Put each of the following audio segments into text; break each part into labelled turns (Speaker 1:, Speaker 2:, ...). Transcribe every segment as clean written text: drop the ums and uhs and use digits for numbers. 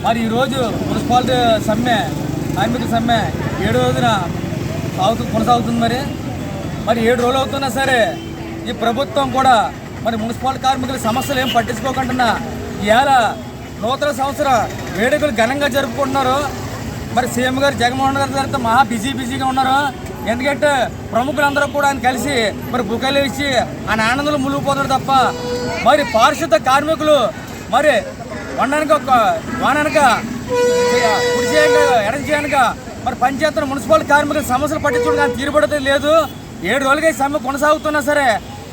Speaker 1: మరి ఈరోజు మున్సిపాలిటీ సమ్మె కార్మిక సమ్మె 7వ రోజున కొనసాగుతుంది. మరి 7 రోజులు అవుతున్నా సరే ఈ ప్రభుత్వం కూడా మరి మున్సిపల్ కార్మికుల సమస్యలు ఏం పట్టించుకోకుండా ఇవాళ నూతన సంవత్సర వేడుకలు ఘనంగా జరుపుకుంటున్నారు. మరి సీఎం గారు జగన్మోహన్ రెడ్డి గారితో మహా బిజీగా ఉన్నారు. ఎందుకంటే ప్రముఖులందరూ కూడా ఆయన కలిసి మరి బుకాయిలు ఇచ్చి ఆయన ఆనందంలో మునిగిపోతారు తప్ప మరి పారిశుద్ధ కార్మికులు మరి వండనక వాననక కుడి చేయగా ఎడం చేయనక మరి పంచాయతీ మున్సిపల్ కార్మికుల సమస్యలు పట్టించుకోవడానికి తీరుబడితే లేదు. 7 రోజులుగా ఈ సమ్మె కొనసాగుతున్నా సరే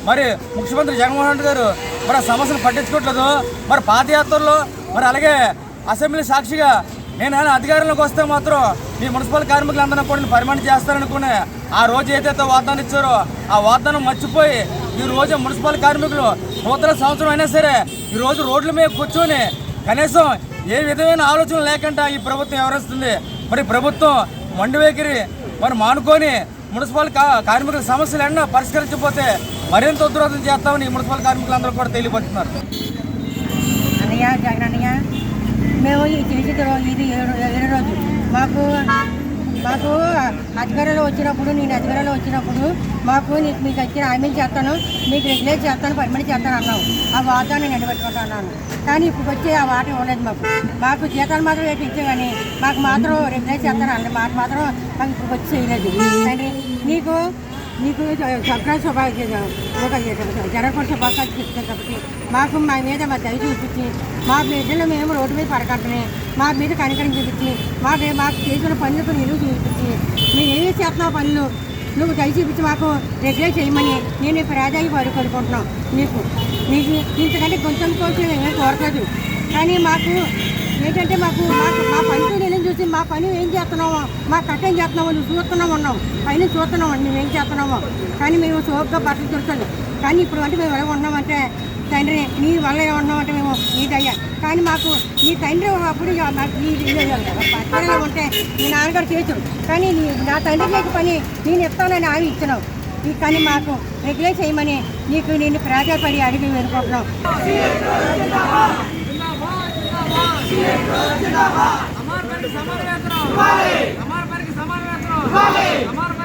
Speaker 1: మరి ముఖ్యమంత్రి జగన్మోహన్ రెడ్డి గారు మరి ఆ సమస్యలు పట్టించుకోవట్లేదు. మరి పాదయాత్రలో మరి అలాగే అసెంబ్లీ సాక్షిగా నేను అధికారంలోకి వస్తే మాత్రం ఈ మున్సిపల్ కార్మికులందరూ కూడా పర్మనెంట్ చేస్తారనుకునే ఆ రోజు ఏదైతే వాగ్దానం ఇచ్చారో ఆ వాగ్దానం మర్చిపోయి ఈ రోజు మున్సిపల్ కార్మికులు నూతన సంవత్సరం అయినా సరే ఈ రోజు రోడ్ల మీద కూర్చొని కనీసం ఏ విధమైన ఆలోచన లేకుండా ఈ ప్రభుత్వం వ్యవహరిస్తుంది. మరి ప్రభుత్వం మండు వైఖరి మరి మానుకొని మున్సిపల్ కార్మికుల సమస్యలు ఎన్నో పరిష్కరించకపోతే మరింత ఉధృతం చేస్తామని ఈ మున్సిపల్ కార్మికులందరూ కూడా తెలియపడుతున్నారు.
Speaker 2: అన్నయ్య జగన్ అన్నయ్య, మేము ఈ చేసి ఇది 7 రోజు మాకు అధికారంలో వచ్చినప్పుడు నేను అధికారంలో వచ్చినప్పుడు మీకు ఇచ్చిన హామీలు చేస్తాను, మీకు రెగ్యులేట్ చేస్తాను, పర్మనెంట్ చేస్తాను అన్నాము. ఆ వాగ్దాన్ని నిలబెట్టుకుంటా అన్నాను. కానీ ఇప్పుడు వచ్చి ఆ మాట ఇవ్వలేదు. మాకు జీతాలు మాత్రం రేపు ఇచ్చాం కానీ మాకు మాత్రం రెగ్యులేట్ చేస్తాను అన్న మాట మాత్రం మాకు ఇప్పుడు వచ్చి చేయలేదు. కానీ నీకు సంక్రాంతి జనపడి శుభాకాంక్షలు ఇస్తాను కాబట్టి మాకు మా మీద మా దయ చూపించి మా బిడ్డలు మేము రోడ్డు మీద పడకంటనే మా మీద కనికరం చూపించి మాకు చేసిన పనులకు నిలువ చూపించి మేము ఏమి చేస్తున్నావు పనులు నువ్వు దయ చూపించి మాకు రెగ్యులేట్ చేయమని నేను ప్రాధాన్యత కోరుకుంటున్నాం. నీకు ఇంతకంటే కొంచెం కోసం ఏమీ కోరలేదు. కానీ మాకు ఏంటంటే మాకు మా పనితో నేను చూసి మా పని ఏం చేస్తున్నామో మా కట్టేం చేస్తున్నామో నువ్వు చూస్తున్నాము ఉన్నాం పైన చూస్తున్నాము నువ్వేం చేస్తున్నామో. కానీ మేము సోపుగా బట్టలు దొరుకుతుంది. కానీ ఇప్పుడు అంటే మేము ఎలా ఉన్నామంటే తండ్రి నీ వల్ల ఉన్నామంటే మేము నీ దయ్యా. కానీ మాకు నీ తండ్రి అప్పుడు పట్టణంలో ఉంటే మీ నాన్నగారు చేతురు. కానీ నా తండ్రి లేక పని నేను ఇస్తానని హామీ ఇచ్చినావు. కానీ మాకు రెగ్యులేట్ చేయమని నేను ప్రాధాన్యపడి అడిగి వెళ్ళుకుంటున్నాం.
Speaker 1: हमारे